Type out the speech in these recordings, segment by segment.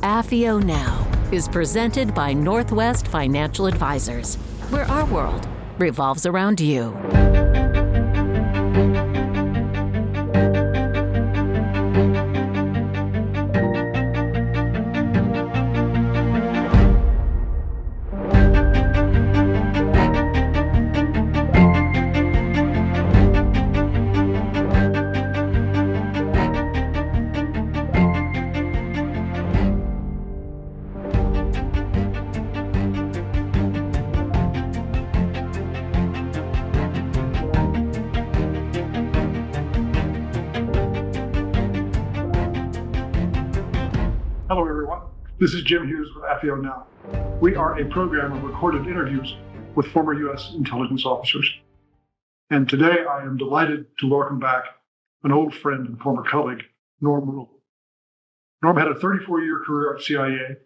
AFIO Now is presented by Northwest Financial Advisors, where our world revolves around you. Hello, everyone. This is Jim Hughes with AFIO Now. We are a program of recorded interviews with former U.S. intelligence officers. And today I am delighted to welcome back an old friend and former colleague, Norm Roule. Norm had a 34-year career at CIA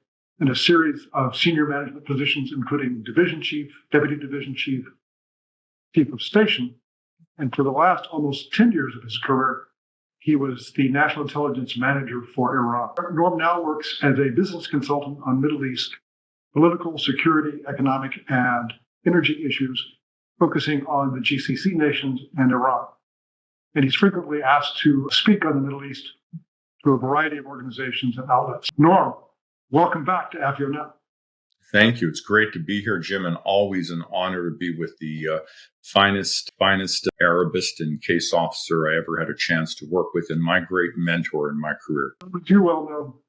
in a series of senior management positions, including division chief, deputy division chief, chief of station. And for the last almost 10 years of his career, he was the national intelligence manager for Iran. Norm now works as a business consultant on Middle East political, security, economic, and energy issues, focusing on the GCC nations and Iran. And he's frequently asked to speak on the Middle East to a variety of organizations and outlets. Norm, welcome back to AFIO Now. Thank you. It's great to be here, Jim, and always an honor to be with the finest Arabist and case officer I ever had a chance to work with, and my great mentor in my career. As you well know,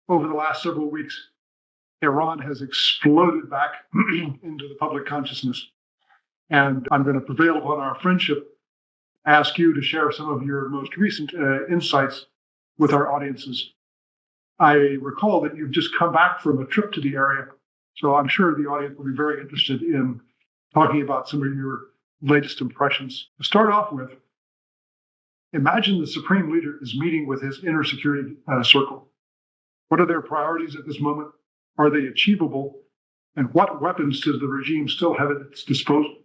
over the last several weeks, Iran has exploded back into the public consciousness. And I'm going to prevail upon our friendship, ask you to share some of your most recent insights with our audiences. I recall that you've just come back from a trip to the area, so I'm sure the audience will be very interested in talking about some of your latest impressions. To start off with, imagine the Supreme Leader is meeting with his inner security circle. What are their priorities at this moment? Are they achievable? And what weapons does the regime still have at its disposal?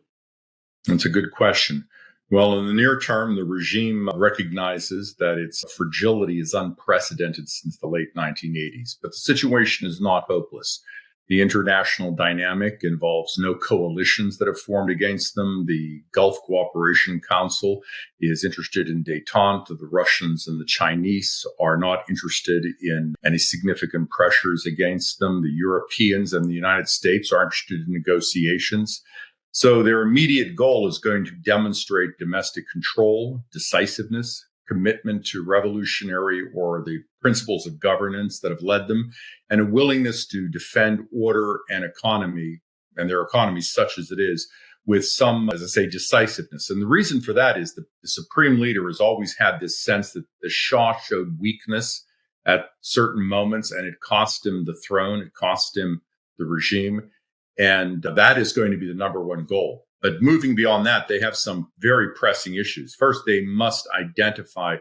That's a good question. Well, in the near term, the regime recognizes that its fragility is unprecedented since the late 1980s, but the situation is not hopeless. The international dynamic involves no coalitions that have formed against them. The Gulf Cooperation Council is interested in détente. The Russians and the Chinese are not interested in any significant pressures against them. The Europeans and the United States are interested in negotiations. So their immediate goal is going to demonstrate domestic control, decisiveness, commitment to revolutionary or the principles of governance that have led them, and a willingness to defend order and economy, and their economy such as it is, with some, as I say, decisiveness. And the reason for that is that the Supreme Leader has always had this sense that the Shah showed weakness at certain moments, and it cost him the throne, it cost him the regime. And that is going to be the number one goal. But moving beyond that, they have some very pressing issues. First, they must identify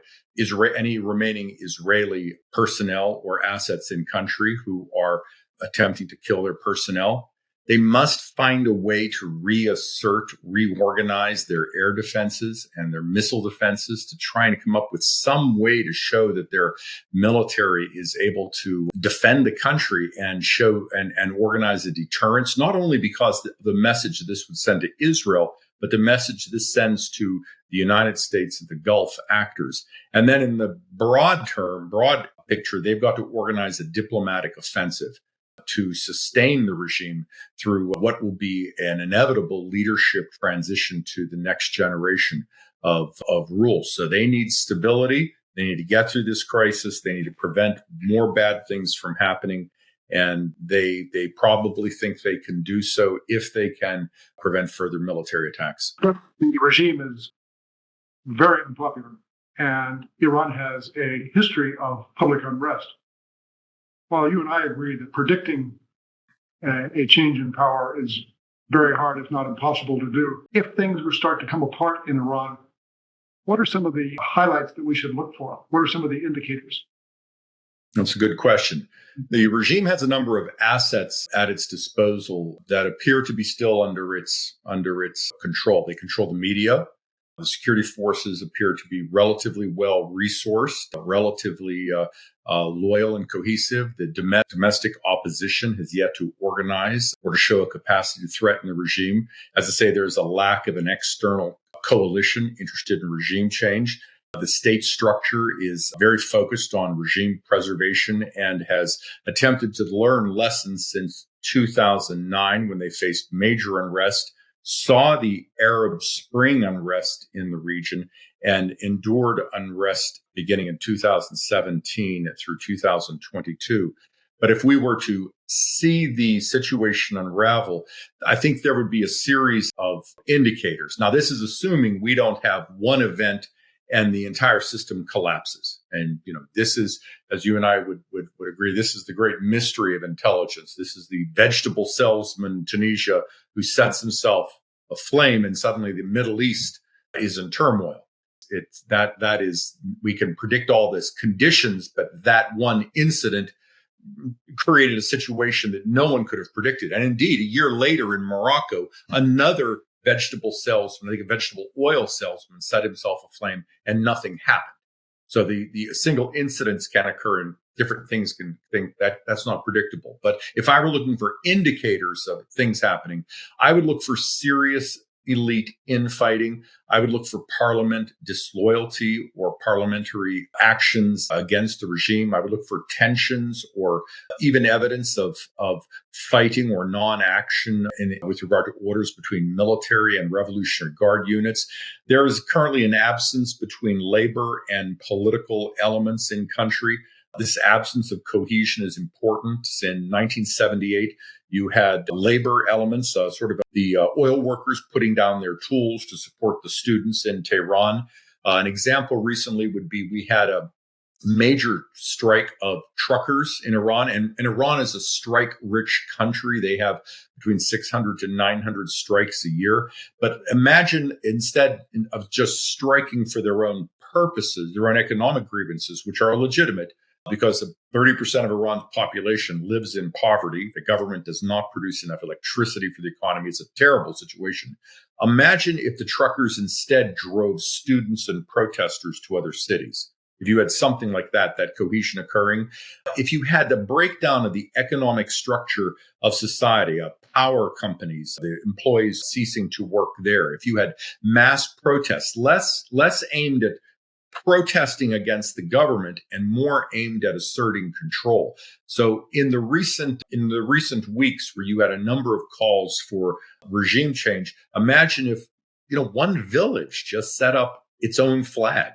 any remaining Israeli personnel or assets in country who are attempting to kill their personnel. They must find a way to reorganize their air defenses and their missile defenses to try and come up with some way to show that their military is able to defend the country and show and organize a deterrence, not only because the message this would send to Israel, but the message this sends to the United States and the Gulf actors. And then in the broad picture, they've got to organize a diplomatic offensive to sustain the regime through what will be an inevitable leadership transition to the next generation of Roule. So they need stability. They need to get through this crisis. They need to prevent more bad things from happening. And they probably think they can do so if they can prevent further military attacks. The regime is very unpopular, and Iran has a history of public unrest. While you and I agree that predicting a change in power is very hard, if not impossible to do, if things were start to come apart in Iran, what are some of the highlights that we should look for? What are some of the indicators? That's a good question. The regime has a number of assets at its disposal that appear to be still under its control. They control the media. The security forces appear to be relatively well resourced, relatively loyal and cohesive. The domestic opposition has yet to organize or to show a capacity to threaten the regime. As I say, there's a lack of an external coalition interested in regime change. The state structure is very focused on regime preservation and has attempted to learn lessons since 2009 when they faced major unrest, saw the Arab Spring unrest in the region, and endured unrest beginning in 2017 through 2022. But if we were to see the situation unravel, I think there would be a series of indicators. Now, this is assuming we don't have one event and the entire system collapses. And, this is, as you and I would agree, this is the great mystery of intelligence. This is the vegetable salesman in Tunisia who sets himself aflame and suddenly the Middle East is in turmoil. It's that is, we can predict all this conditions, but that one incident created a situation that no one could have predicted. And indeed, a year later in Morocco, another vegetable salesman, I think a vegetable oil salesman, set himself aflame and nothing happened. So the single incidents can occur and different things can think that that's not predictable. But if I were looking for indicators of things happening, I would look for serious elite infighting. I would look for parliament disloyalty or parliamentary actions against the regime. I would look for tensions or even evidence of fighting or non-action with regard to orders between military and Revolutionary Guard units. There is currently an absence between labor and political elements in country. This absence of cohesion is important. In 1978, you had labor elements, sort of the oil workers putting down their tools to support the students in Tehran. An example recently would be we had a major strike of truckers in Iran. And Iran is a strike-rich country. They have between 600 to 900 strikes a year. But imagine instead of just striking for their own purposes, their own economic grievances, which are legitimate, because 30% of Iran's population lives in poverty. The government does not produce enough electricity for the economy. It's a terrible situation. Imagine if the truckers instead drove students and protesters to other cities. If you had something like that cohesion occurring, if you had the breakdown of the economic structure of society, of power companies, the employees ceasing to work there, if you had mass protests, less aimed at protesting against the government and more aimed at asserting control. So in the recent weeks where you had a number of calls for regime change, imagine if, one village just set up its own flag.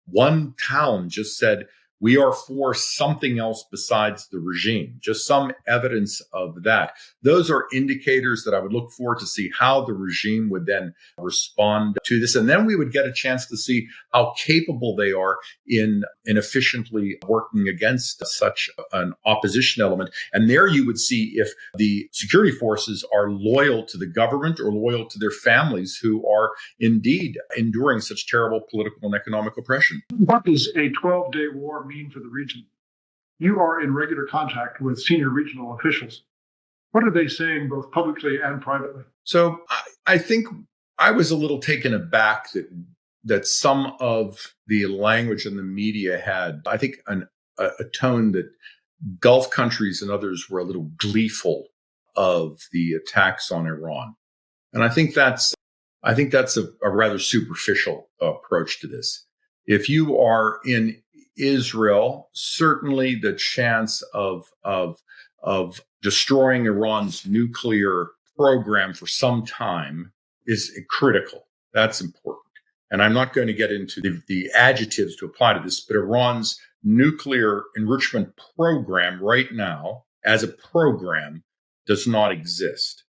One town just said, we are for something else besides the regime, just some evidence of that. Those are indicators that I would look for to see how the regime would then respond to this. And then we would get a chance to see how capable they are in efficiently working against such an opposition element. And there you would see if the security forces are loyal to the government or loyal to their families who are indeed enduring such terrible political and economic oppression. What does a 12-day war mean for the region? You are in regular contact with senior regional officials. What are they saying both publicly and privately? So I think I was a little taken aback that some of the language in the media had, I think, a tone that Gulf countries and others were a little gleeful of the attacks on Iran. And I think that's a rather superficial approach to this. If you are in Israel, certainly the chance of destroying Iran's nuclear program for some time is critical. That's important. And I'm not going to get into the adjectives to apply to this, but Iran's nuclear enrichment program right now, as a program, does not exist.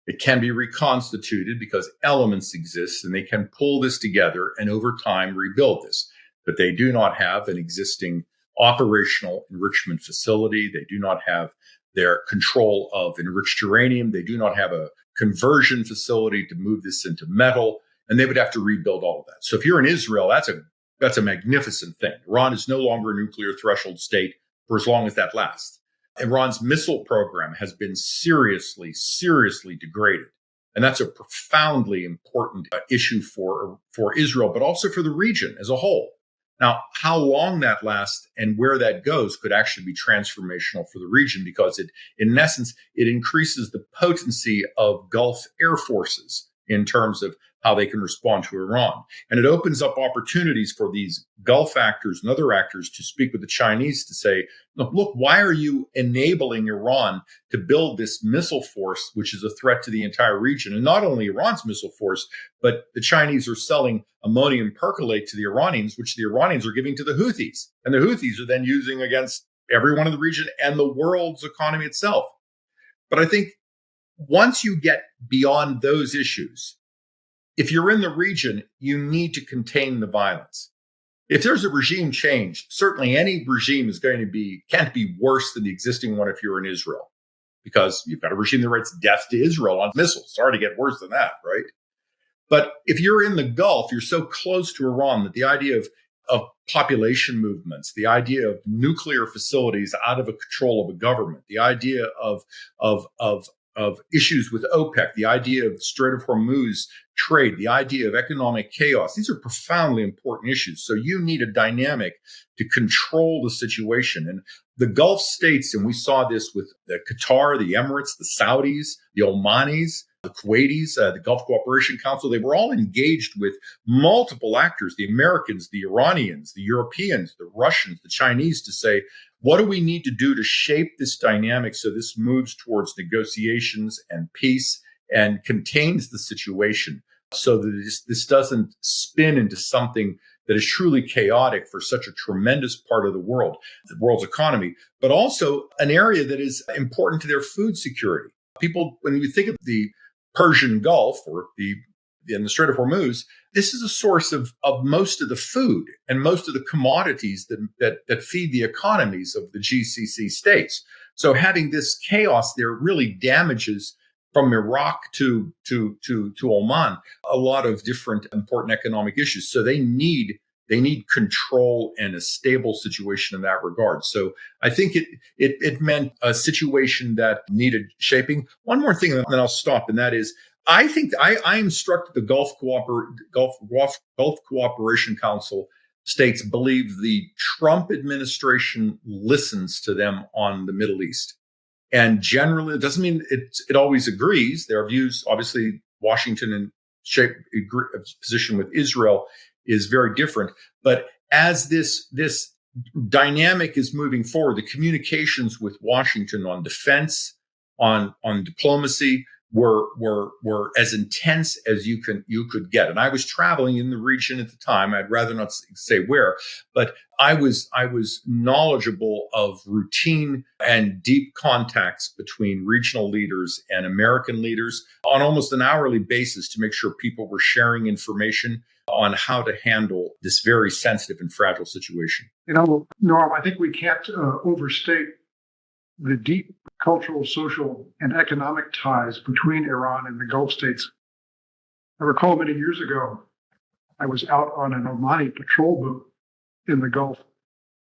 It can be reconstituted because elements exist and they can pull this together and over time rebuild this. But they do not have an existing operational enrichment facility. They do not have their control of enriched uranium. They do not have a conversion facility to move this into metal. And they would have to rebuild all of that. So if you're in Israel, that's a magnificent thing. Iran is no longer a nuclear threshold state for as long as that lasts. Iran's missile program has been seriously degraded. And that's a profoundly important issue for Israel, but also for the region as a whole. Now, how long that lasts and where that goes could actually be transformational for the region, because in essence, it increases the potency of Gulf air forces in terms of how they can respond to Iran. And it opens up opportunities for these Gulf actors and other actors to speak with the Chinese to say, look, why are you enabling Iran to build this missile force, which is a threat to the entire region? And not only Iran's missile force, but the Chinese are selling ammonium percolate to the Iranians, which the Iranians are giving to the Houthis. And the Houthis are then using against everyone in the region and the world's economy itself. But I think once you get beyond those issues, if you're in the region, you need to contain the violence. If there's a regime change, certainly any regime can't be worse than the existing one if you're in Israel, because you've got a regime that writes death to Israel on missiles. Sorry to get worse than that, right? But if you're in the Gulf, you're so close to Iran that the idea of population movements, the idea of nuclear facilities out of the control of a government, the idea of issues with OPEC, the idea of Strait of Hormuz trade, the idea of economic chaos. These are profoundly important issues. So you need a dynamic to control the situation. And the Gulf states, and we saw this with the Qatar, the Emirates, the Saudis, the Omanis, the Kuwaitis, the Gulf Cooperation Council, they were all engaged with multiple actors, the Americans, the Iranians, the Europeans, the Russians, the Chinese, to say, what do we need to do to shape this dynamic so this moves towards negotiations and peace and contains the situation so that this doesn't spin into something that is truly chaotic for such a tremendous part of the world's economy, but also an area that is important to their food security. People, when you think of the Persian Gulf or in the Strait of Hormuz, this is a source of most of the food and most of the commodities that feed the economies of the GCC states. So having this chaos there really damages, from Iraq to Oman, a lot of different important economic issues. So they need control and a stable situation in that regard. So I think it meant a situation that needed shaping. One more thing, and then I'll stop, and that is, I think I am struck that the Gulf Cooperation Council states believe the Trump administration listens to them on the Middle East. And generally, it doesn't mean it always agrees. Their views, obviously, Washington and position with Israel is very different. But as this dynamic is moving forward, the communications with Washington on defense, on diplomacy, were as intense as you could get. And I was traveling in the region at the time. I'd rather not say where, but I was knowledgeable of routine and deep contacts between regional leaders and American leaders on almost an hourly basis to make sure people were sharing information on how to handle this very sensitive and fragile situation. Norm, I think we can't overstate the deep cultural, social, and economic ties between Iran and the Gulf states. I recall many years ago, I was out on an Omani patrol boat in the Gulf,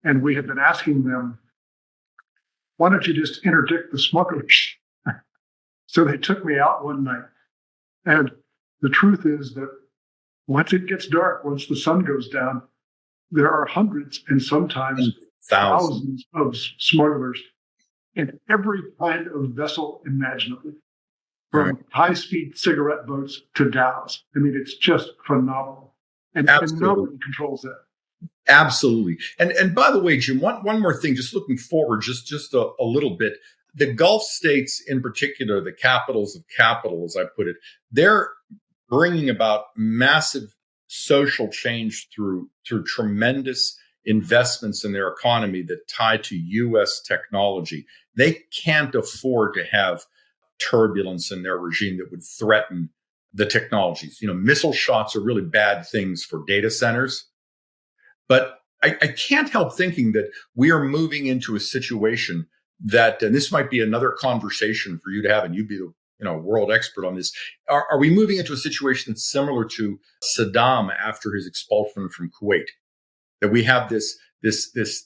and we had been asking them, why don't you just interdict the smugglers? So they took me out one night. And the truth is that once it gets dark, once the sun goes down, there are hundreds and sometimes thousands of smugglers in every kind of vessel imaginable, from high-speed cigarette boats to dhows. I mean, it's just phenomenal. And nobody controls that. Absolutely. And by the way, Jim, one more thing, just looking forward, just a little bit. The Gulf states in particular, the capitals of capital, as I put it, they're bringing about massive social change through tremendous investments in their economy that tie to U.S. technology. They can't afford to have turbulence in their regime that would threaten the technologies. Missile shots are really bad things for data centers. But I can't help thinking that we are moving into a situation that, and this might be another conversation for you to have, and you'd be the world expert on this. Are we moving into a situation that's similar to Saddam after his expulsion from Kuwait? That we have this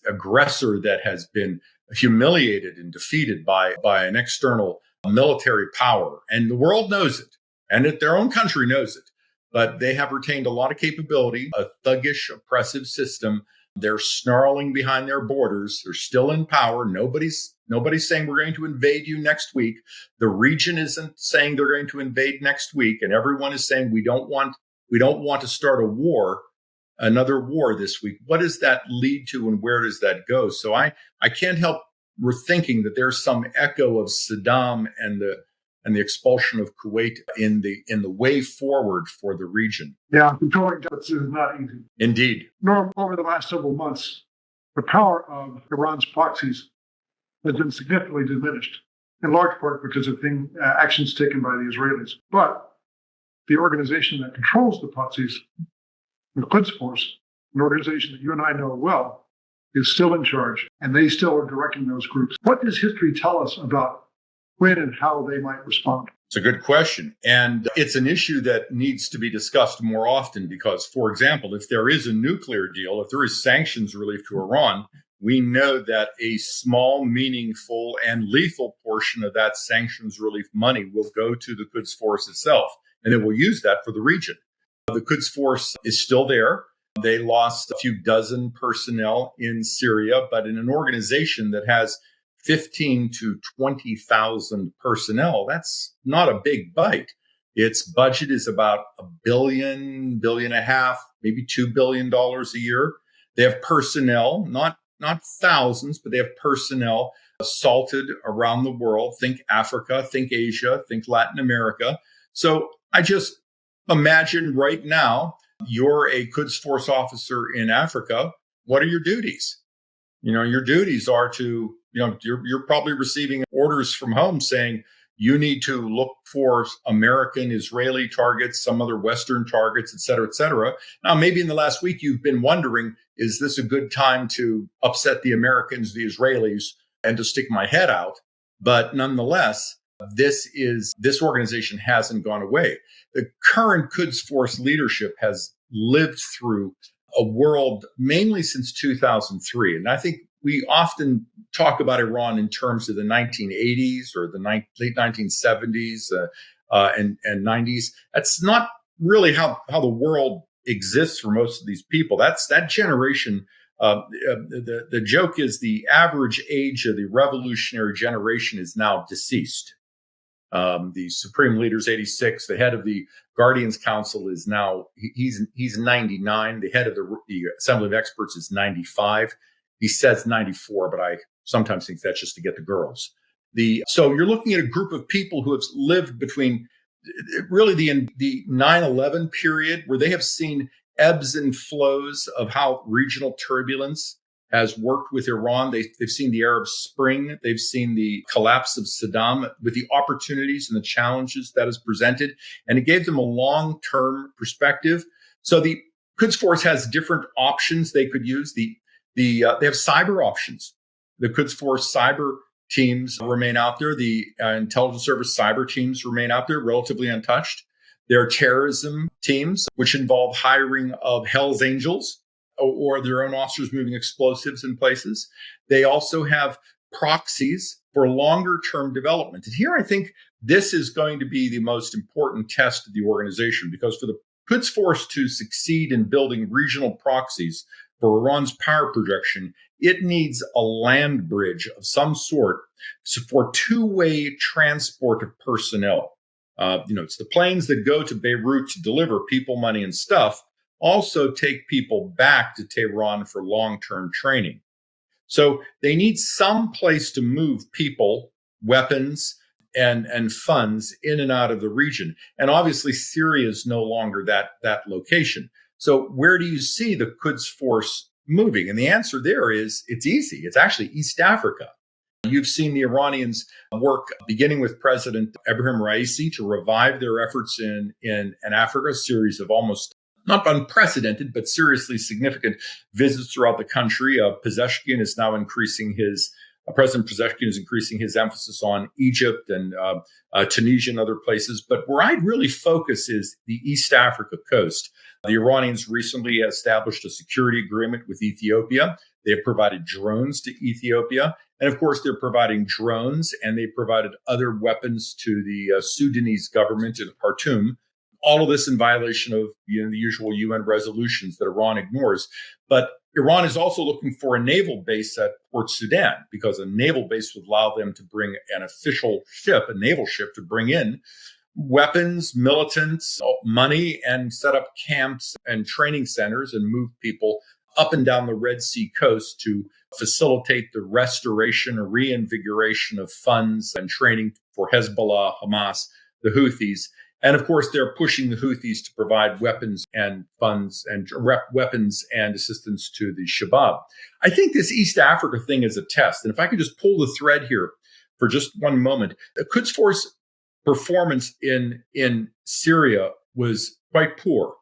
aggressor that has been humiliated and defeated by an external military power, and the world knows it. And their own country knows it. But they have retained a lot of capability, a thuggish, oppressive system. They're snarling behind their borders. They're still in power. Nobody's saying we're going to invade you next week. The region isn't saying they're going to invade next week. And everyone is saying we don't want to start a war, another war this week. What does that lead to and where does that go? So I can't help thinking that there's some echo of Saddam and the expulsion of Kuwait in the way forward for the region. Yeah, controlling debts is not easy. Indeed. Nor over the last several months, the power of Iran's proxies has been significantly diminished, in large part because of actions taken by the Israelis. But the organization that controls the proxies, the Quds Force, an organization that you and I know well, is still in charge, and they still are directing those groups. What does history tell us about when and how they might respond? It's a good question. And it's an issue that needs to be discussed more often because, for example, if there is a nuclear deal, if there is sanctions relief to Iran, we know that a small, meaningful, and lethal portion of that sanctions relief money will go to the Quds Force itself, and they will use that for the region. The Quds Force is still there. They lost a few dozen personnel in Syria, but in an organization that has 15 to 20,000 personnel, that's not a big bite. Its budget is about $1 billion, $1.5 billion, maybe $2 billion a year. They have personnel, not thousands, but they have personnel assaulted around the world. Think Africa, think Asia, think Latin America. So I just imagine right now, you're a Quds Force officer in Africa. What are your duties? Your duties are to, you're probably receiving orders from home saying you need to look for American, Israeli targets, some other Western targets, et cetera, et cetera. Now, maybe in the last week, you've been wondering, is this a good time to upset the Americans, the Israelis, and to stick my head out? But nonetheless, this organization hasn't gone away. The current Quds Force leadership has lived through a world mainly since 2003. And I think we often talk about Iran in terms of the 1980s or the late 1970s and 90s. That's not really how the world exists for most of these people. That's that generation. The joke is the average age of the revolutionary generation is now deceased. The supreme leader is 86. The head of the Guardians Council is now, he's 99. The head of the Assembly of Experts is 95. He says 94, but I sometimes think that's just to get the girls. So you're looking at a group of people who have lived between really the 9/11 period, where they have seen ebbs and flows of how regional turbulence has worked with Iran. They've seen the Arab Spring. They've seen the collapse of Saddam with the opportunities and the challenges that is presented. And it gave them a long-term perspective. So the Quds Force has different options they could use. They have cyber options. The Quds Force cyber teams remain out there. The intelligence service cyber teams remain out there, relatively untouched. There are terrorism teams, which involve hiring of Hell's Angels, or their own officers moving explosives in places. They also have proxies for longer term development. And here I think this is going to be the most important test of the organization, because for the Quds Force to succeed in building regional proxies for Iran's power projection, it needs a land bridge of some sort for two-way transport of personnel. It's the planes that go to Beirut to deliver people, money, and stuff, also take people back to Tehran for long-term training. So they need some place to move people, weapons, and funds in and out of the region. And obviously, Syria is no longer that location. So where do you see the Quds Force moving? And the answer there is it's easy. It's actually East Africa. You've seen the Iranians work, beginning with President Ebrahim Raisi, to revive their efforts in Africa, a series of almost not unprecedented, but seriously significant visits throughout the country. Pezeshkian is now President Pezeshkian is increasing his emphasis on Egypt and Tunisia and other places. But where I'd really focus is the East Africa coast. The Iranians recently established a security agreement with Ethiopia. They have provided drones to Ethiopia. And of course, they're providing drones, and they provided other weapons to the Sudanese government in Khartoum. All of this in violation of the usual UN resolutions that Iran ignores. But Iran is also looking for a naval base at Port Sudan, because a naval base would allow them to bring an official ship, a naval ship, to bring in weapons, militants, money, and set up camps and training centers and move people up and down the Red Sea coast to facilitate the restoration or reinvigoration of funds and training for Hezbollah, Hamas, the Houthis. And of course, they're pushing the Houthis to provide weapons and funds and weapons and assistance to the Shabab. I think this East Africa thing is a test. And if I could just pull the thread here for just one moment, the Quds Force performance in Syria was quite poor.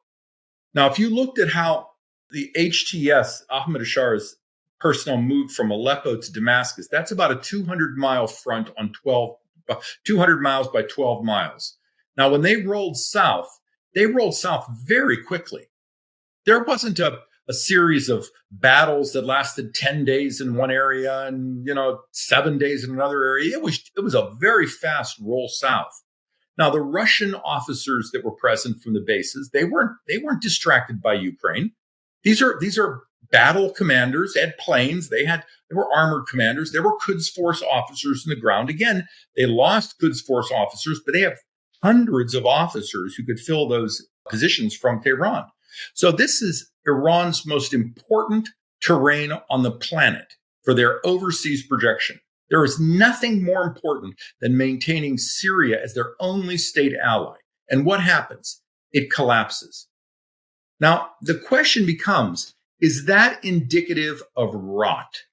Now, if you looked at how the HTS, Ahmed Ashar's personnel, moved from Aleppo to Damascus, that's about a 200-mile front on 200 miles by 12 miles. Now, when they rolled south very quickly. There wasn't a series of battles that lasted 10 days in one area and 7 days in another area. It was a very fast roll south. Now, the Russian officers that were present from the bases, they weren't distracted by Ukraine. These are battle commanders. They had planes. They were armored commanders. There were Quds Force officers in the ground. Again, they lost Quds Force officers, but they have hundreds of officers who could fill those positions from Tehran. So this is Iran's most important terrain on the planet for their overseas projection. There is nothing more important than maintaining Syria as their only state ally. And what happens? It collapses. Now, the question becomes, is that indicative of rot,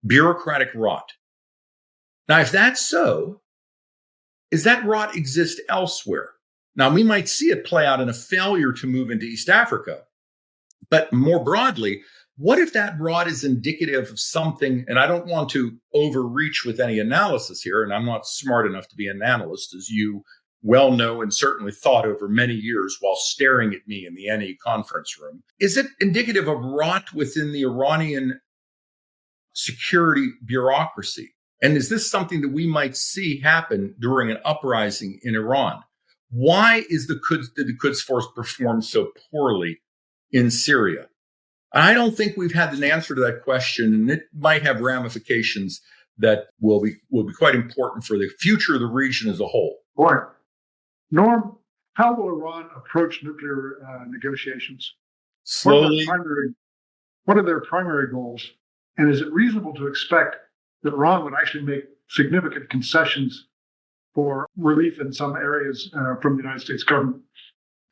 bureaucratic rot? Now, if that's so, does that rot exist elsewhere? Now, we might see it play out in a failure to move into East Africa. But more broadly, what if that rot is indicative of something? And I don't want to overreach with any analysis here, and I'm not smart enough to be an analyst, as you well know and certainly thought over many years while staring at me in the NE conference room. Is it indicative of rot within the Iranian security bureaucracy? And is this something that we might see happen during an uprising in Iran? Why did the Quds Force perform so poorly in Syria? I don't think we've had an answer to that question, and it might have ramifications that will be quite important for the future of the region as a whole. Boy, Norm, how will Iran approach nuclear negotiations? Slowly. What are their primary goals? And is it reasonable to expect that Iran would actually make significant concessions for relief in some areas from the United States government?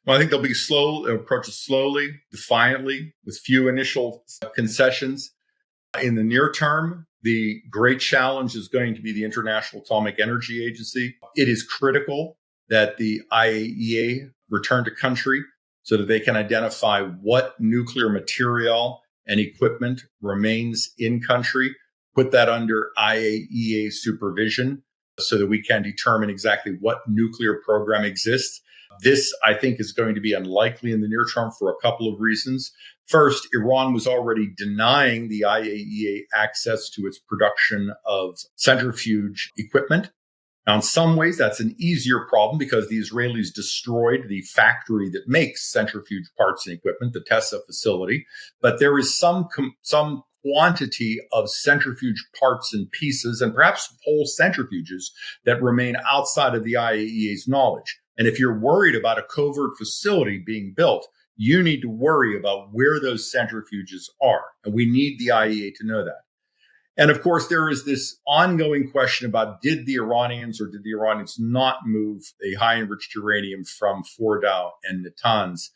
Well, I think they'll approach it slowly, defiantly, with few initial concessions. In the near term, the great challenge is going to be the International Atomic Energy Agency. It is critical that the IAEA return to country so that they can identify what nuclear material and equipment remains in country, put that under IAEA supervision so that we can determine exactly what nuclear program exists. This, I think, is going to be unlikely in the near term for a couple of reasons. First, Iran was already denying the IAEA access to its production of centrifuge equipment. Now, in some ways, that's an easier problem because the Israelis destroyed the factory that makes centrifuge parts and equipment, the Tessa facility. But there is some quantity of centrifuge parts and pieces, and perhaps whole centrifuges, that remain outside of the IAEA's knowledge. And if you're worried about a covert facility being built, you need to worry about where those centrifuges are. And we need the IAEA to know that. And of course, there is this ongoing question about did the Iranians not move a high enriched uranium from Fordow and Natanz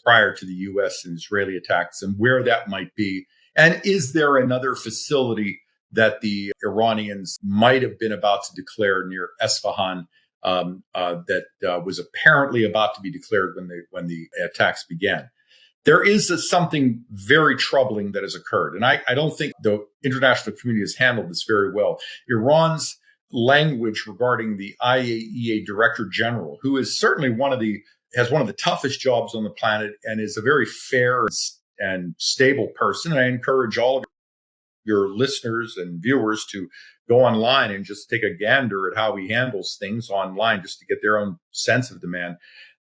prior to the U.S. and Israeli attacks, and where that might be. And is there another facility that the Iranians might have been about to declare near Esfahan that was apparently about to be declared when the attacks began? There is something very troubling that has occurred. And I don't think the international community has handled this very well. Iran's language regarding the IAEA Director General, who is certainly has one of the toughest jobs on the planet and is a very fair and stable person. And I encourage all of your listeners and viewers to go online and just take a gander at how he handles things online just to get their own sense of the man.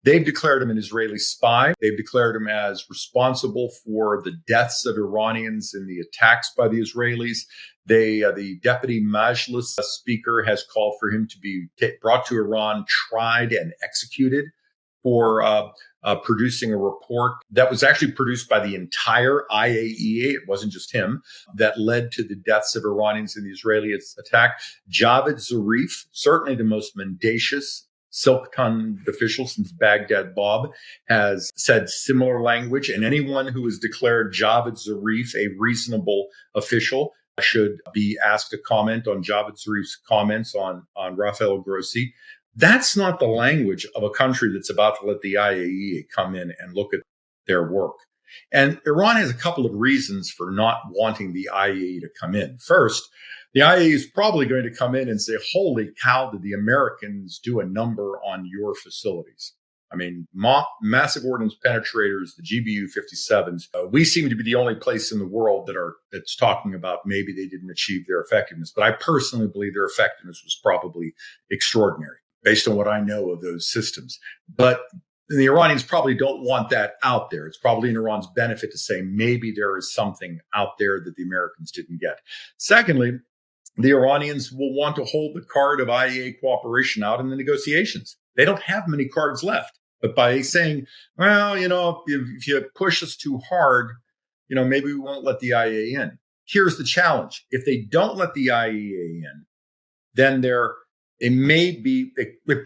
They've declared him an Israeli spy. They've declared him as responsible for the deaths of Iranians in the attacks by the Israelis. The deputy Majlis speaker has called for him to be brought to Iran, tried and executed for producing a report that was actually produced by the entire IAEA. It wasn't just him that led to the deaths of Iranians in the Israeli attack. Javad Zarif, certainly the most mendacious silk-tongued official since Baghdad Bob, has said similar language. And anyone who has declared Javad Zarif a reasonable official should be asked to comment on Javad Zarif's comments on Rafael Grossi. That's not the language of a country that's about to let the IAEA come in and look at their work. And Iran has a couple of reasons for not wanting the IAEA to come in. First, the IAEA is probably going to come in and say, holy cow, did the Americans do a number on your facilities? I mean, massive ordnance penetrators, the GBU-57s, we seem to be the only place in the world that's talking about maybe they didn't achieve their effectiveness. But I personally believe their effectiveness was probably extraordinary based on what I know of those systems. But the Iranians probably don't want that out there. It's probably in Iran's benefit to say maybe there is something out there that the Americans didn't get. Secondly, the Iranians will want to hold the card of IAEA cooperation out in the negotiations. They don't have many cards left. But by saying, well, if you push us too hard, maybe we won't let the IAEA in. Here's the challenge. If they don't let the IAEA in, then they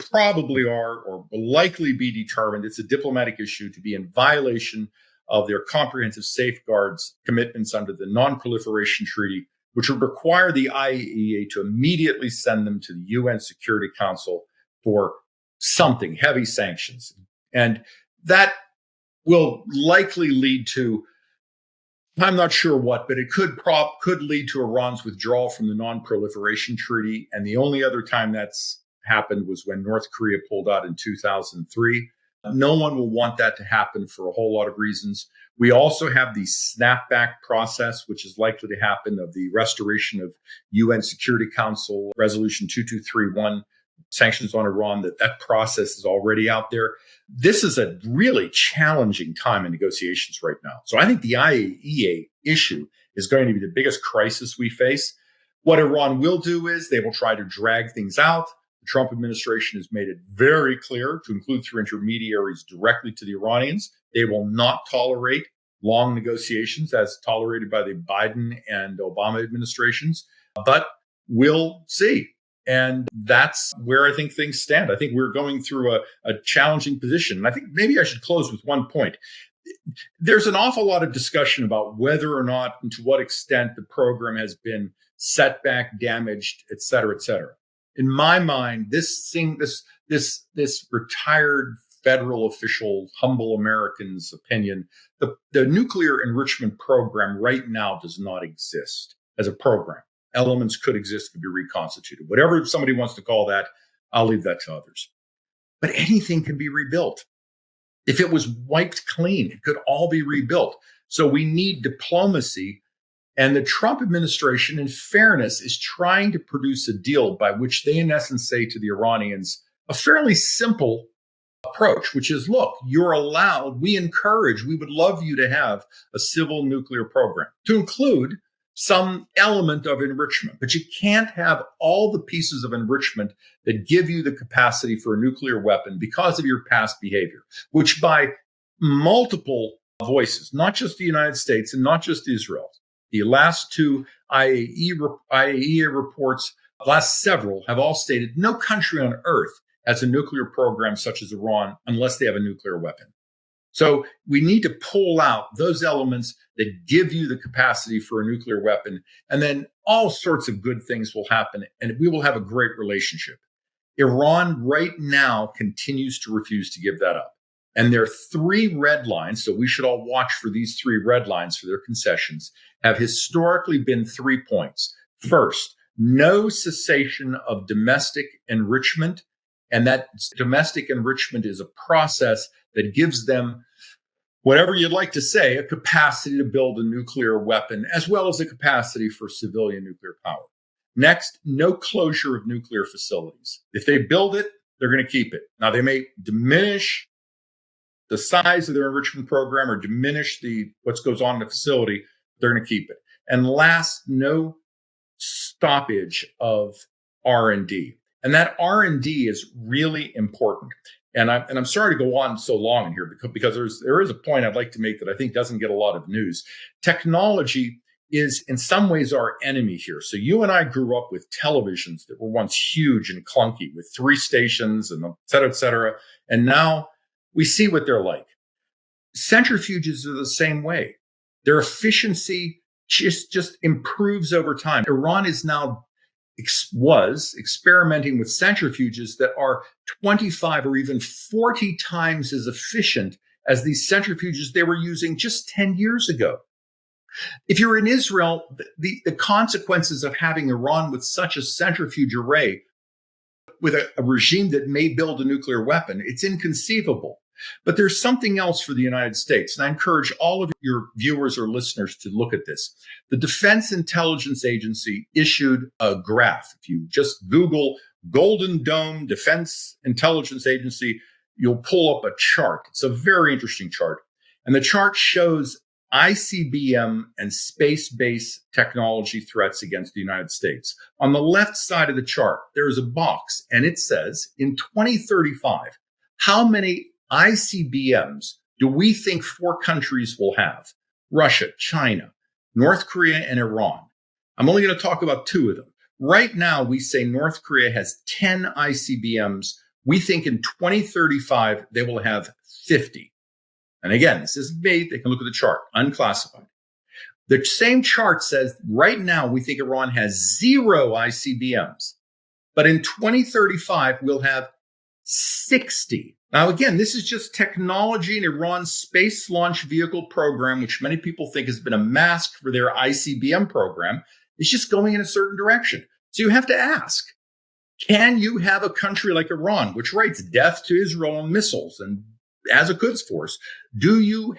probably are or will likely be determined, it's a diplomatic issue, to be in violation of their comprehensive safeguards commitments under the Non-Proliferation Treaty, which would require the IAEA to immediately send them to the UN Security Council for something, heavy sanctions. And that will likely lead to, I'm not sure what, but it could lead to Iran's withdrawal from the Non-Proliferation Treaty. And the only other time that's happened was when North Korea pulled out in 2003. No one will want that to happen for a whole lot of reasons. We also have the snapback process, which is likely to happen, of the restoration of UN Security Council Resolution 2231, sanctions on Iran, that process is already out there. This is a really challenging time in negotiations right now. So I think the IAEA issue is going to be the biggest crisis we face. What Iran will do is they will try to drag things out. The Trump administration has made it very clear, to include through intermediaries directly to the Iranians, they will not tolerate long negotiations as tolerated by the Biden and Obama administrations, but we'll see. And that's where I think things stand. I think we're going through a challenging position. And I think maybe I should close with one point. There's an awful lot of discussion about whether or not and to what extent the program has been set back, damaged, et cetera, et cetera. In my mind, this retired federal official, humble American's opinion, the nuclear enrichment program right now does not exist as a program. Elements could exist, could be reconstituted. Whatever somebody wants to call that, I'll leave that to others. But anything can be rebuilt. If it was wiped clean, it could all be rebuilt. So we need diplomacy. And the Trump administration, in fairness, is trying to produce a deal by which they, in essence, say to the Iranians a fairly simple approach, which is, look, you're allowed, we would love you to have a civil nuclear program to include some element of enrichment, but you can't have all the pieces of enrichment that give you the capacity for a nuclear weapon because of your past behavior, which by multiple voices, not just the United States and not just Israel, the last two IAEA reports, last several, have all stated no country on earth has a nuclear program such as Iran unless they have a nuclear weapon. So we need to pull out those elements that give you the capacity for a nuclear weapon, and then all sorts of good things will happen, and we will have a great relationship. Iran right now continues to refuse to give that up. And their three red lines, so we should all watch for these three red lines for their concessions, have historically been 3 points. First, no cessation of domestic enrichment, and that domestic enrichment is a process that gives them whatever you'd like to say, a capacity to build a nuclear weapon, as well as a capacity for civilian nuclear power. Next, no closure of nuclear facilities. If they build it, they're going to keep it. Now, they may diminish the size of their enrichment program or diminish what goes on in the facility, they're going to keep it. And last, no stoppage of R&D. And that R&D is really important. And I'm sorry to go on so long in here because there is a point I'd like to make that I think doesn't get a lot of news. Technology is in some ways our enemy here. So you and I grew up with televisions that were once huge and clunky with 3 stations and et cetera, et cetera. And now we see what they're like. Centrifuges are the same way. Their efficiency just improves over time. Iran was experimenting with centrifuges that are 25 or even 40 times as efficient as these centrifuges they were using just 10 years ago. If you're in Israel, the consequences of having Iran with such a centrifuge array, with a regime that may build a nuclear weapon, it's inconceivable. But there's something else for the United States, and I encourage all of your viewers or listeners to look at this. The Defense Intelligence Agency issued a graph. If you just Google Golden Dome Defense Intelligence Agency, you'll pull up a chart. It's a very interesting chart. And the chart shows ICBM and space-based technology threats against the United States. On the left side of the chart, there is a box, and it says, in 2035, how many ICBMs do we think 4 countries will have? Russia, China, North Korea, and Iran. I'm only going to talk about 2 of them. Right now, we say North Korea has 10 ICBMs. We think in 2035, they will have 50. And again, this isn't made. They can look at the chart, unclassified. The same chart says right now, we think Iran has 0 ICBMs. But in 2035, we'll have 60. Now, again, this is just technology in Iran's space launch vehicle program, which many people think has been a mask for their ICBM program. It's just going in a certain direction. So you have to ask, can you have a country like Iran, which writes death to Israel on missiles and as a Quds force, do you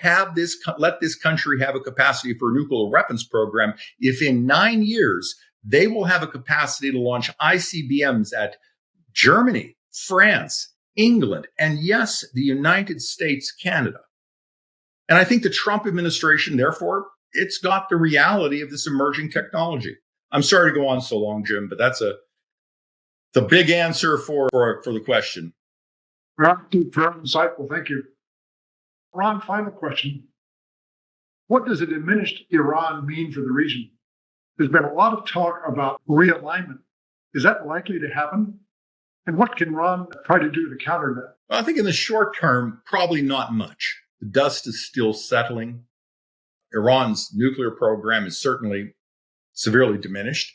let this country have a capacity for a nuclear weapons program if in 9 years they will have a capacity to launch ICBMs at Germany, France, England, and yes, the United States, Canada? And I think the Trump administration, therefore, it's got the reality of this emerging technology. I'm sorry to go on so long, Jim, but that's the big answer for the question. Very insightful. Thank you. Ron, final question. What does a diminished Iran mean for the region? There's been a lot of talk about realignment. Is that likely to happen? And what can Iran try to do to counter that? Well, I think in the short term, probably not much. The dust is still settling. Iran's nuclear program is certainly severely diminished.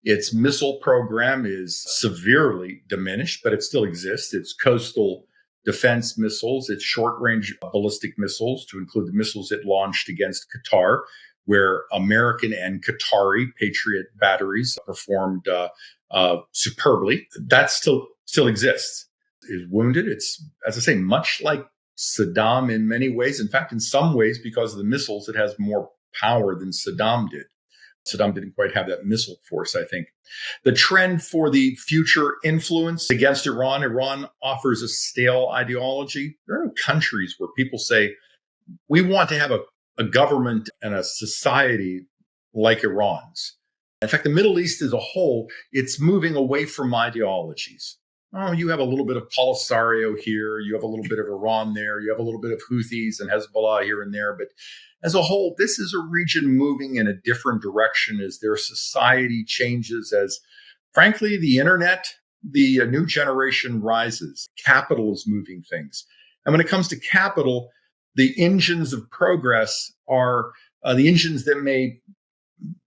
Its missile program is severely diminished, but it still exists. Its coastal defense missiles, its short-range ballistic missiles, to include the missiles it launched against Qatar, where American and Qatari Patriot batteries performed superbly. That still exists. Is wounded. It's, as I say, much like Saddam in many ways. In fact, in some ways, because of the missiles, it has more power than Saddam did. Saddam didn't quite have that missile force, I think. The trend for the future influence against Iran offers a stale ideology. There are no countries where people say, we want to have a government and a society like Iran's. In fact, the Middle East as a whole, it's moving away from ideologies. Oh, you have a little bit of Polisario here. You have a little bit of Iran there. You have a little bit of Houthis and Hezbollah here and there. But as a whole, this is a region moving in a different direction as their society changes, as, frankly, the internet, the new generation rises. Capital is moving things. And when it comes to capital, the engines of progress are the engines that may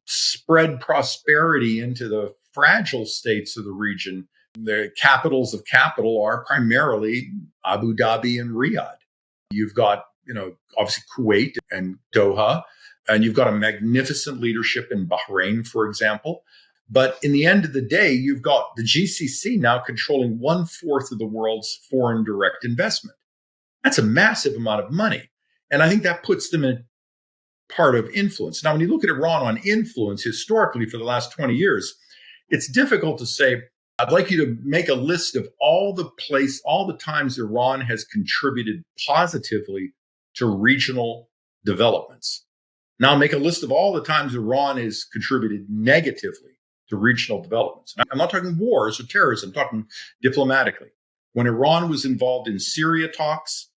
spread prosperity into the fragile states of the region. The capitals of capital are primarily Abu Dhabi and Riyadh. You've got, obviously Kuwait and Doha, and you've got a magnificent leadership in Bahrain, for example. But in the end of the day, you've got the GCC now controlling 1/4 of the world's foreign direct investment. That's a massive amount of money. And I think that puts them in part of influence. Now, when you look at Iran on influence historically for the last 20 years, it's difficult to say. I'd like you to make a list of all the times Iran has contributed positively to regional developments. Now make a list of all the times Iran has contributed negatively to regional developments. And I'm not talking wars or terrorism, I'm talking diplomatically. When Iran was involved in Syria talks,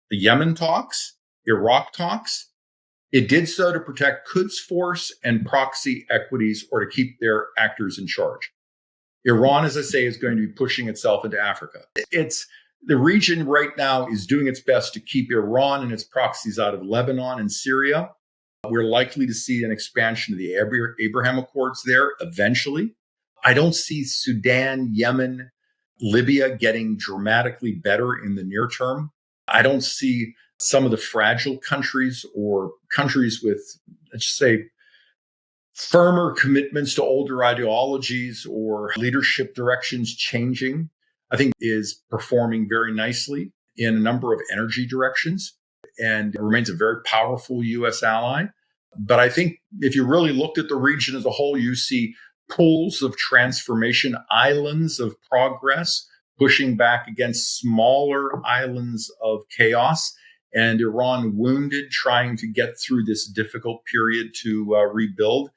the Yemen talks, Iraq talks, it did so to protect Quds Force and proxy equities or to keep their actors in charge. Iran, as I say, is going to be pushing itself into Africa. The region right now is doing its best to keep Iran and its proxies out of Lebanon and Syria. We're likely to see an expansion of the Abraham Accords there eventually. I don't see Sudan, Yemen, Libya getting dramatically better in the near term. I don't see some of the fragile countries or countries with, let's just say, firmer commitments to older ideologies or leadership directions changing. I think is performing very nicely in a number of energy directions and remains a very powerful U.S. ally. But I think if you really looked at the region as a whole, you see pools of transformation, islands of progress, pushing back against smaller islands of chaos, and Iran wounded, trying to get through this difficult period to rebuild.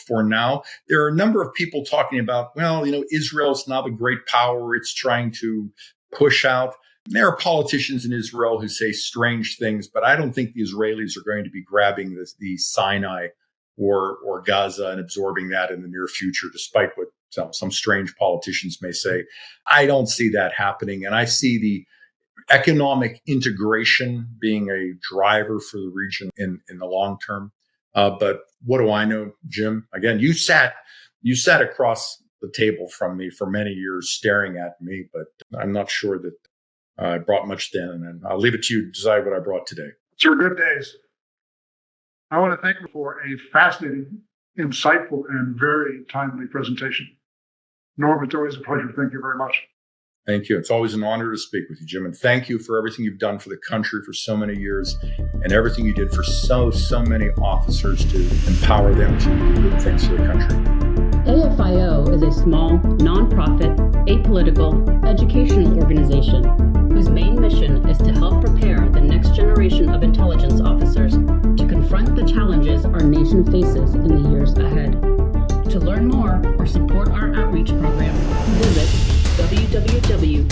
For now, there are a number of people talking about, well, Israel's now the great power. It's trying to push out. There are politicians in Israel who say strange things, but I don't think the Israelis are going to be grabbing the Sinai or Gaza and absorbing that in the near future, despite what some strange politicians may say. I don't see that happening. And I see the economic integration being a driver for the region in the long term. But what do I know, Jim? Again, you sat across the table from me for many years staring at me, but I'm not sure that I brought much then. And I'll leave it to you to decide what I brought today. These are good days. I want to thank you for a fascinating, insightful, and very timely presentation. Norm, it's always a pleasure. Thank you very much. Thank you. It's always an honor to speak with you, Jim. And thank you for everything you've done for the country for so many years and everything you did for so many officers to empower them to do good things for the country. AFIO is a small, nonprofit, apolitical, educational organization whose main mission is to help prepare the next generation of intelligence officers to confront the challenges our nation faces in the years ahead. To learn more or support our outreach programs, visit www.afio.org.